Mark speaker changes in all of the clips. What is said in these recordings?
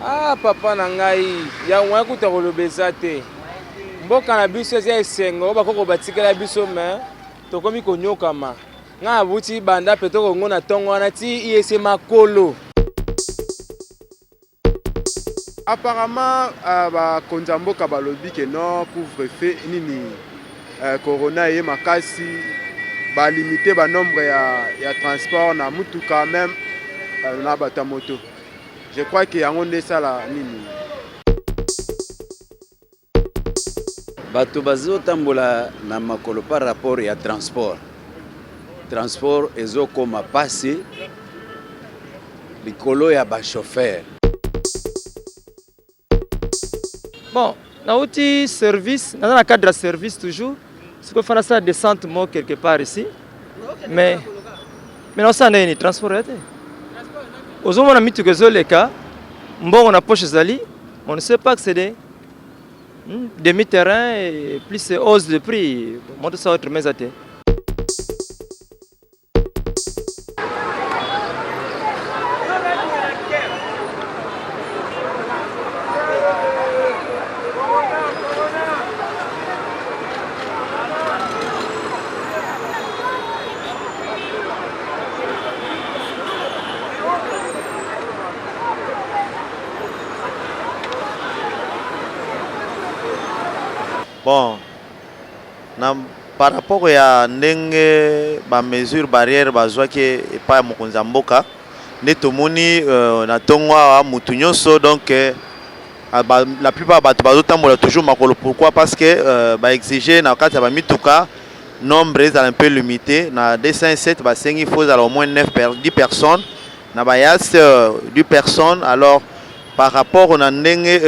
Speaker 1: Ah papa na ngai ya mwa kuta kolobeza te. Mboka na biso eza esengo bakoko batikela biso me tokomi konyokama. Nga abuti banda pe tokongo na tongo wana ti yese makolo.
Speaker 2: Apparemment bakonzi ya mboka balobi ke non couvre-feu nini corona eye makasi balimite banombre ya transport na mutuka même na bato ya moto. Je crois que yango nde esala nini
Speaker 3: bato bazotambola na makolo par rapport ya transport ezokoma pasi likolo ya bachauffeur.
Speaker 4: Bon, nauti service, dans le cadre de service toujours, ce qu'on fait ça descente moi quelque part ici, mais non ça n'est ni transport. Aux hommes on a mis tout les cas, bon on a poche zali, on ne sait pas que c'est des demi-terrain et plus c'est hausse de prix, monte ça autre mais à terre.
Speaker 5: Bon, par rapport à ndenge ba mesure barrière bazwaki epai ya mokonzi ya mboka nde tomoni na tongo awa mutu nyonso donc la plupart bato bazotambola toujours makolo. Pourquoi? Parce que ba exiger na kati ya ba mituka nombre ezala un peu limité na 207 basengi faut ezala au moins 10 personnes na bayas 10 personnes. Alors par rapport na ndenge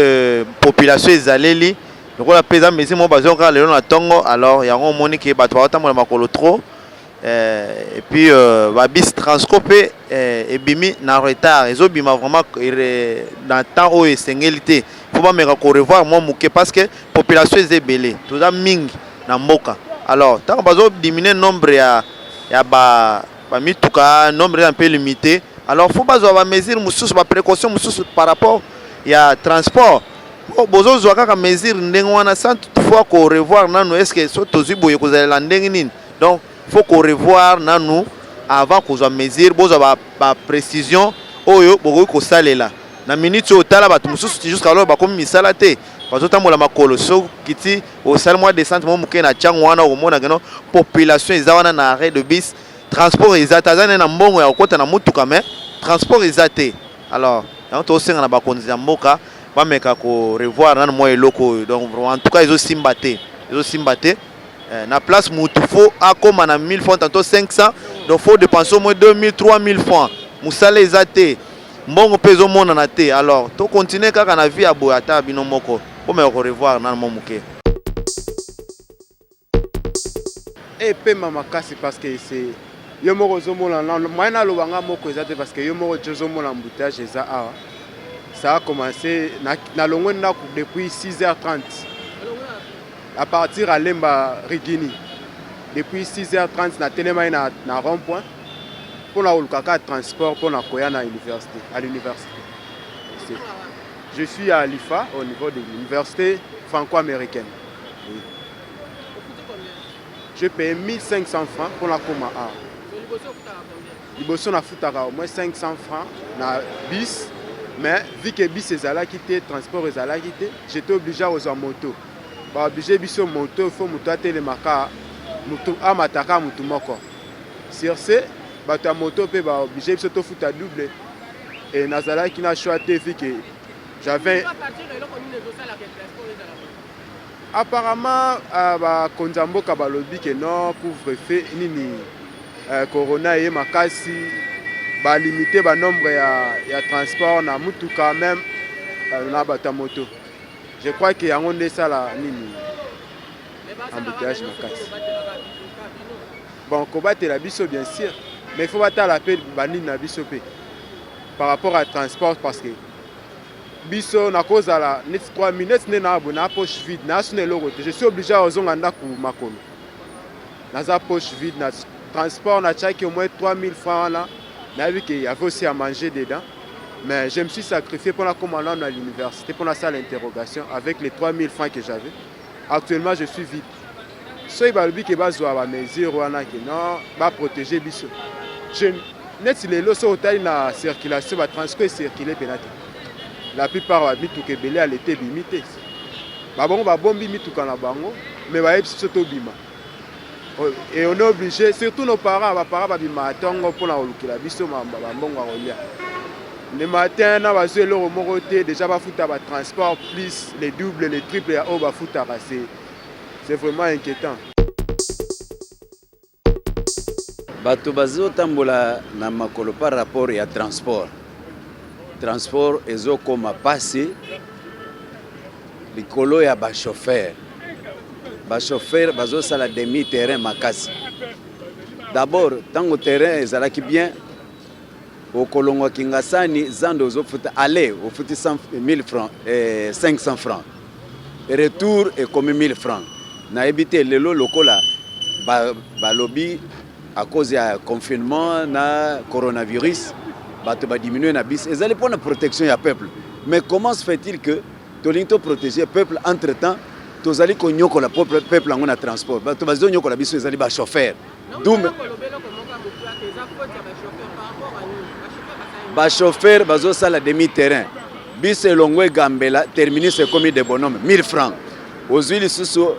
Speaker 5: population ezaleli lokola pesa mesi mo bazonga lelo na tongo, alors yango moni ke bato batambola makolo trop et puis babis transcope ebimi na retard ezobima vraiment dans temps oyo esengeli te. Faut pas meka ko revoir moi muke parce que population ezebele toza mingi na mboka. Alors tant bazo diminuer nombre ya ba mituka, nombre un peu limité, alors faut bazo ba mesure mususu ba précaution mususu par rapport ya transport. Bozo zwa kaka mesure ndenge wana sans toutefois ko revoir nanu est-ce que so tozi boye ko zala ndenge nini. Donc faut ko revoir nanu avant ko zwa mesure bozo ba précision oyo boko ko salela na minute au tala batu mususu jusqu'à alors ba komi misala te bazo tambola makolo so kiti au sal mois de centre mo muke na chango wana o mona gano population ezawana na arrêt de bus transport ezatazana na mbongo ya kota na mutuka mais transport ezate. Alors on to senga na bakonzi ya mboka bameka ko revoir nan moi eloko. Donc en tout cas ils ont simbaté na place mutu faut akoma na 1000 francs tantôt 500, donc faut dépenser au moins 2000 3000 francs musala ezate mbongo peso mona na te. Alors to continuer kaka na vie abo ata bino moko po me ko revoir nan mo muke
Speaker 2: et pe mama kasi parce que c'est yo moko zomona moi na lobanga moko ezate parce que yo moko zomona embouteillage eza awa. Ça a commencé na longo depuis 6h30 à partir à Lemba Rigini. Depuis 6h30 na telema na rond-point pour la ulkaka transport pour la koya na université à l'université. Je suis à l'IFA au niveau de l'université franco-américaine. Oui. Je paye 1500 francs pour la coma A. Liboso na futaka au moins 500 francs na bis. Mais vu que bis ezala quitté, transport ezala quitté, j'étais obligé à user moto. Bah obligé biso moto, il faut moto telemaka, moto amataka moto moko. Sur ce, bah ta moto peut bah obligé biso to futa double. Et nazala qui n'a choisi vu que j'avais apparemment bah konzambo kabalobi que non couvre-feu nini corona eye makasi. Ba limiter ba nombre ya transport na mutuka même na bata moto. Je crois que yango nde sala nini embouteillage makasi. Bon combattre la biso bien sûr, mais il faut battre la paix banini na biso pe par rapport à transport parce que biso na cause la net 3 minutes na abona poche vide na sune loko. Je suis obligé à ozonga ndaku makolo. Na za poche vide na transport na tchaki au moins 3000 francs là. Là, vu qu'il y avait aussi à manger dedans. Mais je me suis sacrifié pour la commande à l'université, pour la salle d'interrogation, avec les 3000 francs que j'avais. Actuellement, je suis vide. So il va le dire que va jouer à mesure va protéger biso. Je net les lots sont na circulation va transport circuler penate. La plupart va mitu ke belé à l'été limité. Ba bon ba bombi mitu kana bango mais va epsi to bima. Et on est obligé, surtout nos parents va bima tongo pour la olukila biso ba mbongo rolia. Le matin na va jouer le moroté déjà va foutre ba transport plus les doubles les triples à va foutre c'est vraiment inquiétant.
Speaker 3: Bato bazo tambola na makolo par rapport ya transport. Transport ezo koma passé likolo ya ba chauffeur. Ba chauffeur bazo sala demi terrain makasi. D'abord tango terrain ezalaki bien au kolongo kingasani zando zo futa aller au futi 1000 francs et 500 francs. Et retour est comme 1000 francs. Na évité lelo lokola ba lobby à cause du confinement na coronavirus bato ba diminuer na bis ezali pour la protection ya peuple. Mais comment se fait-il que tolinto protéger peuple entre-temps tozali ko nyoko la peuple ngona transport bato bazo nyoko la biso ezali ba chauffeur doum ba chauffeur bazo sala demi terrain bis elongwe gambela terminus est comme des bonhommes 1000 francs aux huiles sous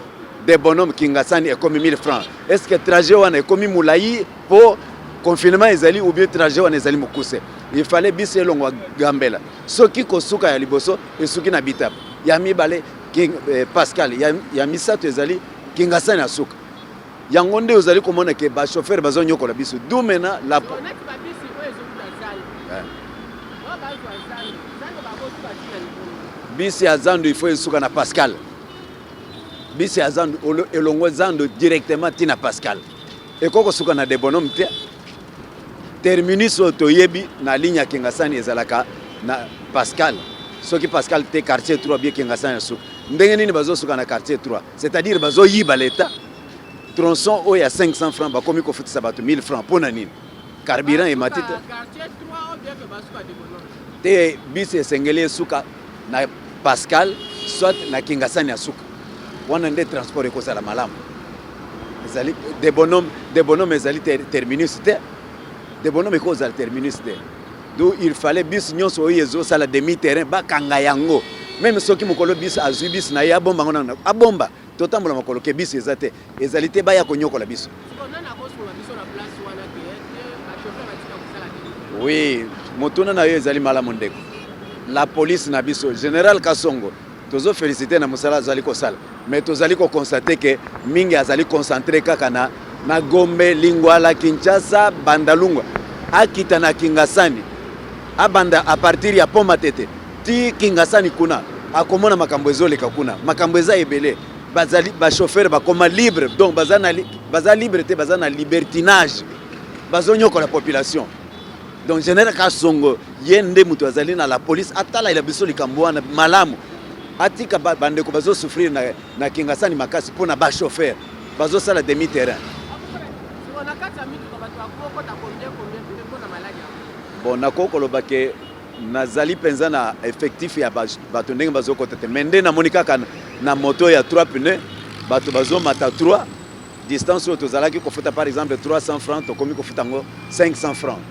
Speaker 3: des bonhommes kingasani est comme 1000 francs. Est-ce que trajet wana est comme moulayi pour confinement ezali ou bien trajet wana ezali mukuse? Il fallait bis elongwa gambela. Soki kosuka ya liboso et soki na bitap. Ya mibale king Pascal ya misato ezali kingasani asuka. Yango nde ezali komona ke ba chauffeur bazo nyoko la biso. D'où maintenant la bisi ya Zando il faut esuka na Pascal. Bisi ya Zando elongo Zando directement tina Pascal. Et koko suka na de bonhomme te terminus otoyebi na ligne ya Kingasani ezalaka na Pascal. Soki Pascal te quartier 3 bien Kingasani suka. Ndenge nini bazo suka na quartier 3, c'est-à-dire bazo yiba l'état. Tronçon o ya 500 francs ba komi ko futisa bato 1000 francs pona nini? Carburant et matite. Quartier 3 o bien que basuka de bonhomme. Te bisi sengele suka na Pascal soit na Kingasani asuka. Wana nde transport ekozala malamu. Ezali des bonhommes ezali terminus te. Des bonhommes ekozala terminus te. Donc il fallait bis nyonso oyezo sala demi terrain ba kanga yango. Même soki mokolo bis azui bis na ya bomba ngona abomba totambola makolo ke bis ezate ezali te ba ya konyokola biso. Oui, motuna na yo ezali malamu ndeko. La police na biso général Kasongo tozo féliciter na musala azali ko sala mais tozali ko constater que mingi azali concentré kaka na Gombe, Lingwala, Kinshasa, Bandalungwa akita na Kingasani abanda a partir ya Poma Tete ti Kingasani kuna akomona makambo ezoleka kuna makambo eza ebele bazali ba chauffeur bakoma libre donc baza libre te baza na libertinage bazonyoko la population. Donc général Kasongo yende mutu azali na la police atala ila biso likambo wana malamu atika bande ko bazo souffrir na Kingasani makasi pona ba chauffeur bazo sala demi terrain. Bon nakoko lobake nazali penza na effectif ya bato ndenge bazo kotete mende na monika kana na moto ya 3 pneus bato bazo mata 3 distance auto zalaki ko futa par exemple 300 francs to komi ko futa ngo 500 francs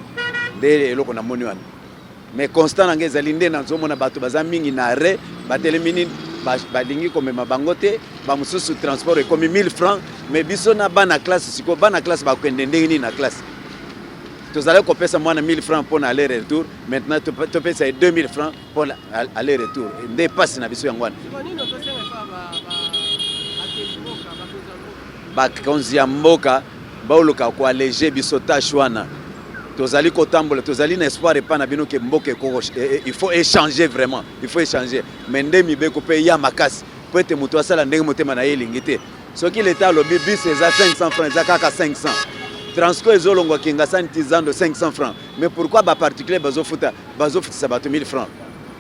Speaker 3: de eloko na moni wana. Mais constant na ngezali nde na nzomona bato baza mingi na re batelemini balingi komema bango te ba mususu transport e komi 1000 francs mais biso na bana classe siko bana classe ba kwende ndenge na classe tozala ko pesa mwana 1000 francs pour aller retour maintenant to pesa 2000 francs pour aller retour nde passe na biso yangwana ba konzi ya mboka ba oluka ko alléger biso tâche wana tozali kotambola tozali na espoir et pas na bino ke mboka il faut échanger vraiment il faut échanger mais ndemi beko pe ya makasi peut être muto asala ndenge motema na yelingi te soki l'état lobi bis eza 500 francs eza kaka 500 transport ezolongwa Kingasani tizando 500 francs mais pourquoi ba particulier bazo futa bato 1000 francs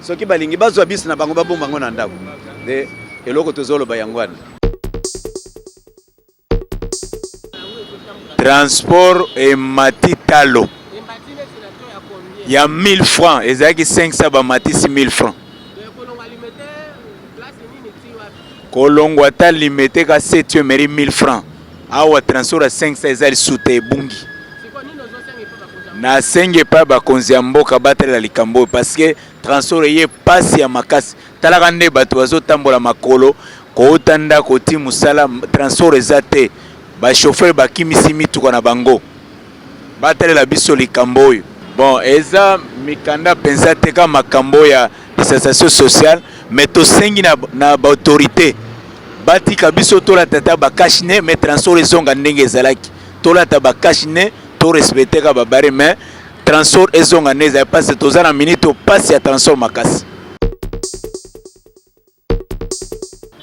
Speaker 3: soki balingi bazwa bis na bango babomba ngo na ndako de eloko tozolo bayangwana.
Speaker 6: Transport et matitalo Il y a 1000 francs. Et ça qui 500 bamatisi 1000 francs. Kolongwata limité ka 7 meri 1000 francs. Awa transport à 500 ezali soute bungi. Na senge pa ba konzi ya mboka batela likambo parce que transport ye passe ya makasi. Talaka nde bato bazo tambola makolo ko otanda ko ti musala transport ezate. Ba chauffeur ba kimisi mituka na bango. Batela biso likambo oyo. Bon, eza mikanda pensa teka makambo ya distanciation sociale, mais to sengi na ba autorité. Bati kabiso to la tata ba kashine mais transport ezonga ndenge ezalaki. To la tata ba kashine to respecter ka ba bare mais transport ezonga neza passe to za na minute to passe ya transport makasi.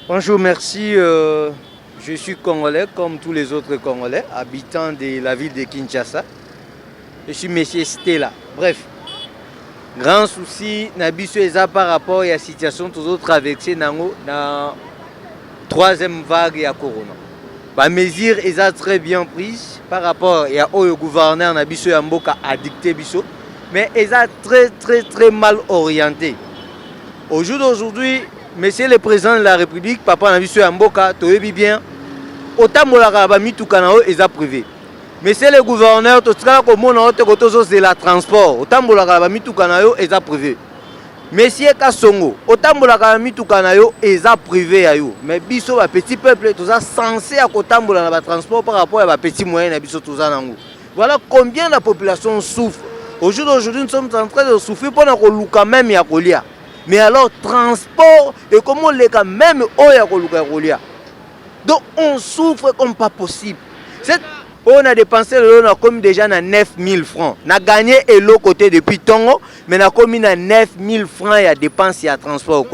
Speaker 7: Bonjour, merci. Je suis congolais comme tous les autres Congolais, habitant de la ville de Kinshasa. Je suis monsieur Stella. Bref, grand souci, Nabiso Eza par rapport à la situation tous autres traversés dans la troisième vague à Corona. La mesure est très bien prise par rapport au gouverneur Nabiso Yamboka a dicté Biso, mais elle est très mal orientée. Au jour d'aujourd'hui, monsieur le président de la République, papa Nabiso Yamboka, tu es bien, autant que la Mitoukanao est privé. Monsieur le gouverneur, tout ce qui est la transport, autant que la Mitoukanao est privé. Monsieur Kassongo, autant que la Mitoukanao est privé. Mais biso le petit peuple, tout ça censé à la transport par rapport à petit moyen. Voilà combien la population souffre. Aujourd'hui, nous sommes en train de souffrir pour nous même Yakolia. Mais alors, transport, et comment les cas même Yakolia. Donc, on souffre comme pas possible. On a dépensé le lot comme déjà 9000 francs. On a gagné et l'autre côté depuis Tongo, mais on a commis 9000 francs à dépenser à transport.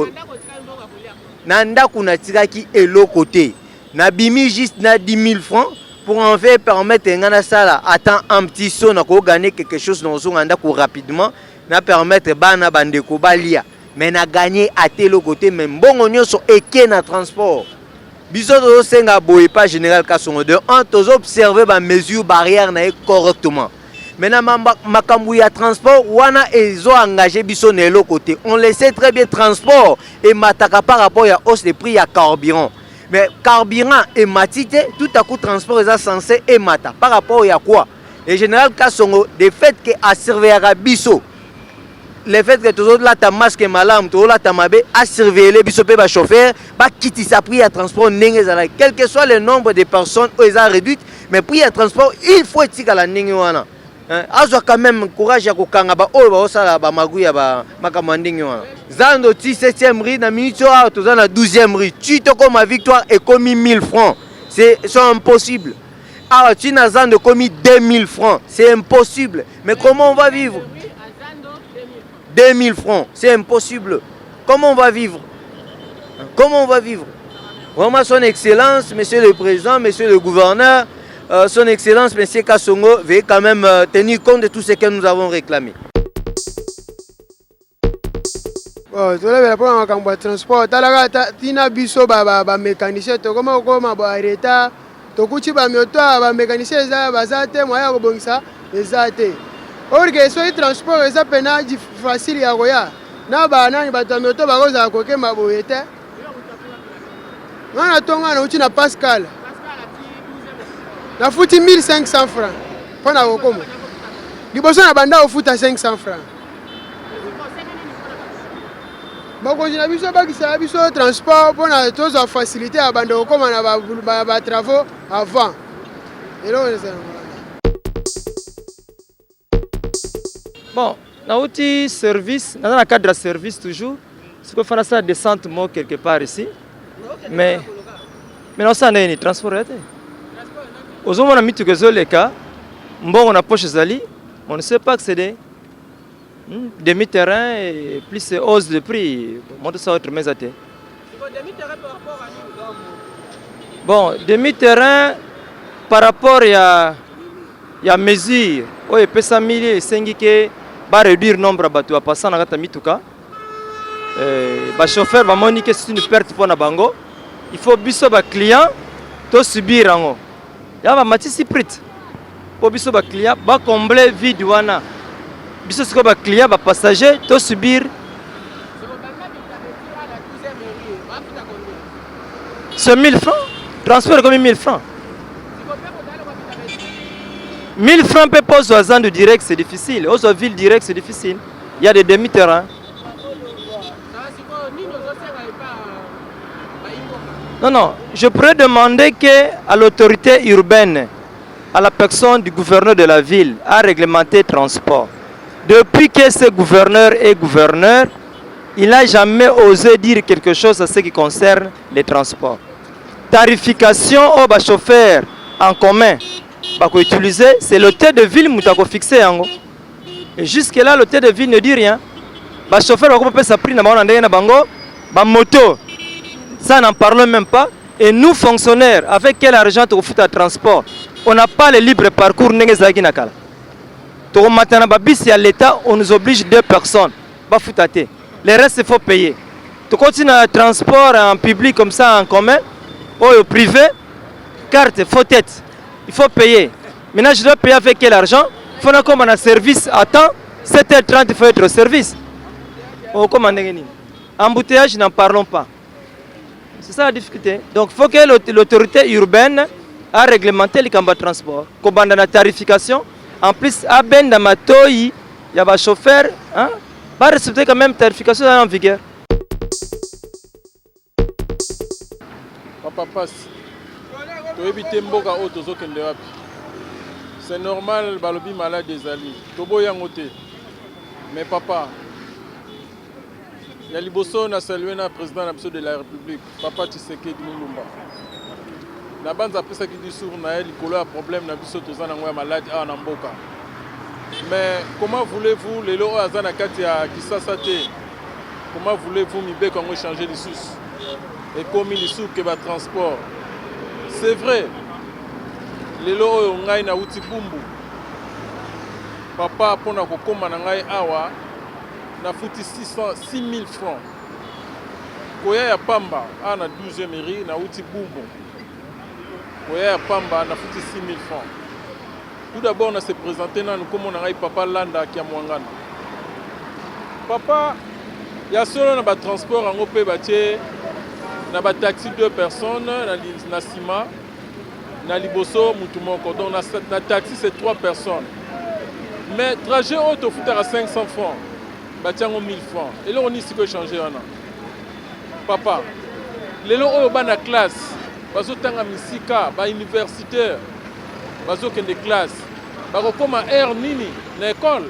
Speaker 7: Nanda kuna tiraki et l'autre côté. Na bimi juste na 10 000 francs pour en faire permettre ngana sala attend un petit saut na ko gagner quelque chose dans son anda ko rapidement na permettre bana bandeko balia. Mais na gagné à tel côté même bon on so eke na transport. Biso to senga boye pas général Kassongo de on tous observer ba mesure barrière na correctement. Maintenant makambu ya transport wana ezo engagé biso na l'autre côté. On le sait très bien transport et mataka par rapport à hausse des prix à carburant. Mais carburant et matite tout à coup transport est censé et mata par rapport à quoi? Le général Kassongo de fait que a surveiller biso le fait que tous là ta masque malam tous là ta mabe à surveiller les bisopé ba chauffeur ba quitter sa prix à transport n'engezala quel que soit le nombre de personnes ils ont réduit mais prix à transport il faut tika la ndenge wana azo quand même courage ya kokanga ba oyo ba osala ba maguya ba makamandingi wana zando ti 7e rue na minute a tous na 12e rue tu te comme ma victoire et commis 1000 francs c'est impossible. Ah tu na zando commis 2000 francs c'est impossible mais comment on va vivre? 2000 francs, c'est impossible. Comment on va vivre? Comment on va vivre? Vraiment, son excellence, monsieur le président, monsieur le gouverneur, son excellence, monsieur Kassongo, veut quand même tenir compte de tout ce que nous avons réclamé.
Speaker 8: Bon, tu as pour le transport, tu as biso ba mécanicien, tu comment ba arrêta, tu kuchi ba moto ba mécanicien za bazate moya ko bongisa ezate. Or que soit transport eza pena facile ya koya na ba nani bato moto bakoza koke maboyete ngana tonga na uti na Pascal na futi 1500 francs pona kokomo liboso na banda ofuta 500 francs bakonzi na biso bakisa biso transport pona toza facilité ya banda kokoma na ba travaux avant elo
Speaker 4: Bon, dans le service, dans le cadre de service toujours, ce qu'on fait ça descente moi quelque part ici, mais non ça n'est ni transport. Aux hommes on a mis tout que les cas, bon on a poche zali, on ne sait pas que c'est des demi-terrain et plus c'est hausse de prix. Montre ça autre mais athée. Bon, demi-terrain par rapport à mesure, oui, peut s'améliorer, c'est que va réduire le nombre de bateaux à passer dans la mituka. Le chauffeur va moniquer c'est une perte pour la bango. Il faut biso ba client to subir ango. Ya va matisi prit. Pour biso ba client ba combler vide wana. biso siko ba client ba passager to subir c'est 1000 francs. Transfert comme 1000 francs. 1000 francs peut pas aux agents de direct, c'est difficile. Aux villes direct, c'est difficile. Il y a des demi-terrains. Non, non. Je pourrais demander à l'autorité urbaine, à la personne du gouverneur de la ville, à réglementer le transport. Depuis que ce gouverneur est gouverneur, il n'a jamais osé dire quelque chose à ce qui concerne les transports. Tarification aux chauffeurs en commun, utiliser, c'est l'hôtel de ville qui fixé. Et jusque-là, l'hôtel de ville ne dit rien. Les chauffeurs ont sa prix dans moto. Ça, n'en parlons même pas. Et nous, fonctionnaires, avec quel argent tu fais à transport? On n'a pas le libre parcours. Si à l'État, on nous oblige 2 personnes. Le reste, il faut payer. Tu continues à transport en public comme ça, en commun, ou au privé, carte, faut tête. Il faut payer. Maintenant, je dois payer avec quel argent? Il faut qu'on ait un service à temps. 7h30, il faut être au service. Embouteillage, n'en parlons pas. C'est ça la difficulté. Donc, il faut que l'autorité urbaine a réglementé les cambas de transport. Comme dans la tarification, en plus, à Ben Damatoï, il y a des chauffeurs. Pas respecter quand même la tarification en vigueur.
Speaker 9: Papa passe. Tu évites mboka auto zokende wapi. C'est normal balobi malade des alliés. Tobo yangote. Mais papa, il y a liboso na salué na président de la République, Papa Tshisekedi Mulumba. Na banza pesa ki discours na elle likolo a problème na biso tozana ngoya malade a na mboka. Mais comment voulez-vous les lois azana kati ya Kisasa te? Comment voulez-vous mibe quand on changer les sous? Et comme il sous que va transport. C'est vrai. Les lois on ngai na uti bumbu. Papa pona ko koma na ngai awa na futi 6000 francs. Koya ya pamba ana 12e mairie na uti bumbu. Koya ya pamba na futi 6000 francs. Tout d'abord, on s'est présenté dans comme on a eu papa Landa qui a Mwangana. Papa, il y a seulement un transport en OP, il y a un taxi 2 personnes, na Sima, na Liboso, Moutoumoko. Donc, na taxi, c'est 3 personnes. Mais trajet auto, il à 500 francs. Il y a 1000 francs. Et là, on a ici que changer. Papa, les gens qui sont dans la classe, ils sont dans la universitaire. Bazo ken des classes bako koma air nini na école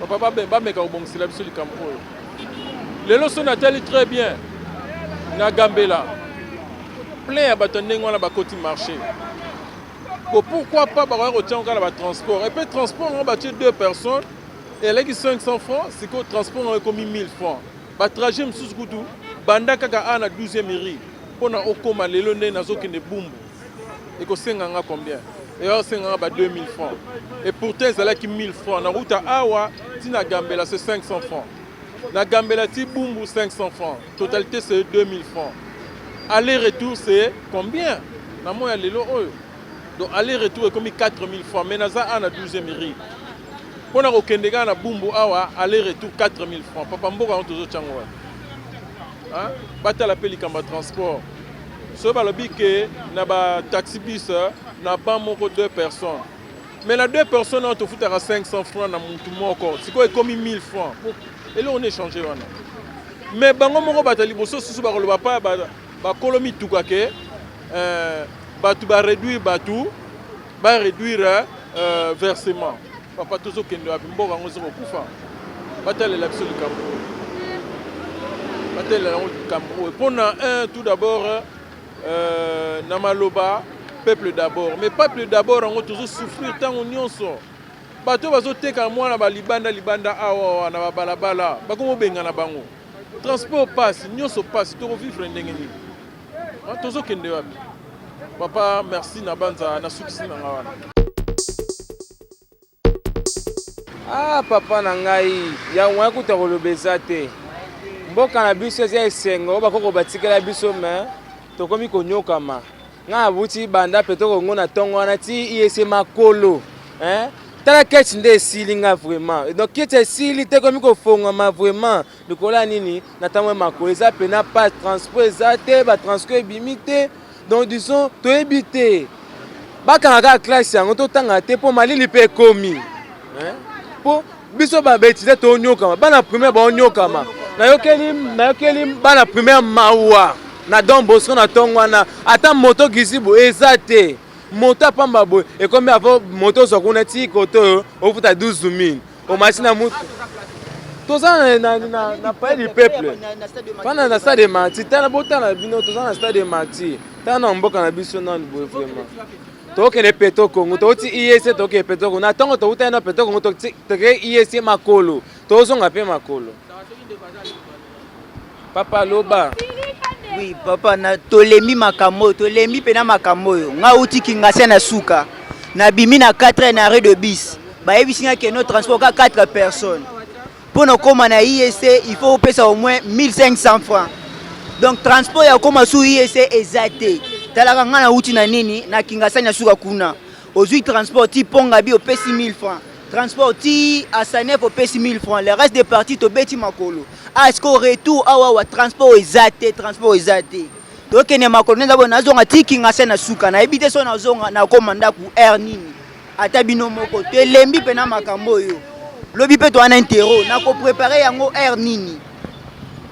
Speaker 9: papa ba meka obongisela biso likambo les leçons natali très bien na Gambela plein ya bato ndenge wana bakoti marché pourquoi pas ba retenir encore la transport et puis transport on va 2 personnes et là qui 500 francs c'est que transport on a comme 1000 francs ba trajet msusu kutu banda kaka ana 12e mairie pona okoma lelo nde nazokende bumbu et que c'est combien? Et alors c'est 2000 francs. Et pourtant c'est là qui 1000 francs. Na route à Awa, Tina Gambela c'est 500 francs. Na Gambela ti Bumbu 500 francs. Totalité c'est 2000 francs. Aller-retour c'est combien? Na moya lelo oyo. Donc aller-retour est comme 4000 francs. Mais naza ana 12e mairie. Pona okendega na Bumbu Awa, aller-retour 4000 francs. Papa mboka on tozo tchango. Hein? Bata la peli kamba transport. Ce balobi que na ba taxi bus na pas moko 2 personnes. Mais la 2 personnes on te fout à 500 francs na mutu moko. C'est quoi comme 1000 francs. Et là on échange wana. Mais bango moko batali boso susu ba koloba pa ba kolomi tuka ke batu ba réduire versement. Papa tozo kendo api mboka ngozo kokufa. Batale la biso likambo. Batale la likambo. Pona un tout d'abord Namaloba, peuple d'abord. Mais peuple d'abord, on va toujours souffrir tant on y en sort. Bateau va sauter quand moi na libanda awa na balabala. Ba komo benga na bango. Transport passe, nyonso passe, to vivre ndengeni. Tozo kende wapi. Papa, merci na banza na sukisi na ngawana.
Speaker 1: Ah papa na ngai, ya mwa kuta kolobeza te. Mboka na biso ya esengo bakoko batikela biso me. Tokomi konyokama nga abuti banda petoko ngona tongo wana ti iese makolo tala keti nde esili nga vraiment donc keti esili te komi kofongama vraiment likola nini na ntango makolo eza pena pas transport eza te batransport ebimi te donc disons toyebi te bakanga kaka classe yango totanga te mpo malili mpe ekomi mpo biso babétise tonyokama bana primaire baonyokama nayokeli bana primaire mawa na Don Bosco na ntongo wana ata moto gisi boye eza te moto apamba boye ekomi avo moto ozwa kuna ti koto oyo ofuta 12 000 omasi na mutu toza na palais du peuple pana na stade de martyr tala botala bino toza na stade de martyr tala na mboka na biso nani boye vraiment tokende peto Congo toti IEC tokende peto Congo na ntongo touta na peto Congo toke IEC makolo tozonga mpe makolo papa loba.
Speaker 10: Oui, papa, na tolemi makambo, tolemi pena makambo yo. Nga uti kingase na suka. Na bimi na 4 na arrêt de bis. Ba yebisinga ke no transport ka 4 personnes. Pour no koma na IEC, il faut payer au moins 1500 francs. Donc transport ya koma sou IEC ezate. Talaka nga na uti na nini na kingase na suka kuna. Ozui transport ti ponga bi o paye 6000 francs. Transport ti asanef o paye 6000 francs. Le reste des parties to beti makolo. Est-ce qu'au retour awa transport ezate donc ne makolo neza bona zonga tiki ngase na suka na ebite so na zonga na komanda ku air nini ata bino moko te lembi pena makambo yo lobi pe to ana intero na ko préparer yango air nini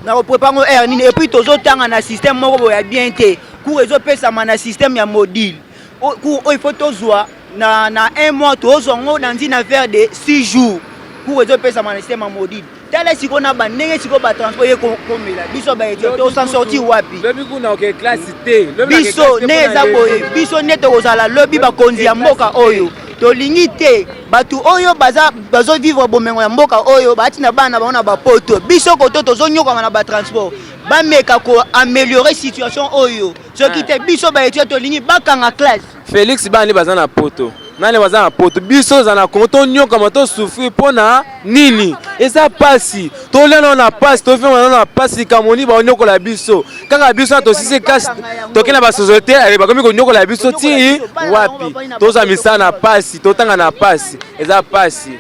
Speaker 10: et puis tozo tanga na système moko boya bien te ku rezo pesa na système ya module ku il faut tozwa na 1 mois tozo ngo na nzina vers de 6 jours ku rezo pesa na système ya module. Tala siko na bandenge siko ba transport ye komela biso ba eto to sans sorti wapi
Speaker 1: lobi kuna OK classe te
Speaker 10: biso neza boye biso neto kozala lobi ba konzi ya mboka oyo tolingi te batu oyo bazo vivre bomengo ya mboka oyo bati na bana baona ba poto biso koto tozo nyoka na ba transport ba meka ko améliorer situation oyo soki te biso ba eto tolingi bakanga classe
Speaker 1: Félix bani bazana poto nani bazana poto biso zana konto nyoka moto souffrir pona nini eza pasi to lelo na pasi to vema na pasi kamoni ba nyoko la biso kaka biso to sisi kasi to kena ba société ale ba komi ko nyoko la biso ti wapi to za misana pasi to tanga na pasi eza pasi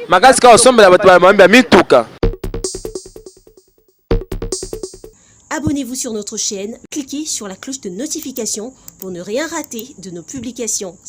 Speaker 1: makasi ka osombela bato ba mamba mituka.
Speaker 11: Abonnez-vous sur notre chaîne, cliquez sur la cloche de notification pour ne rien rater de nos publications.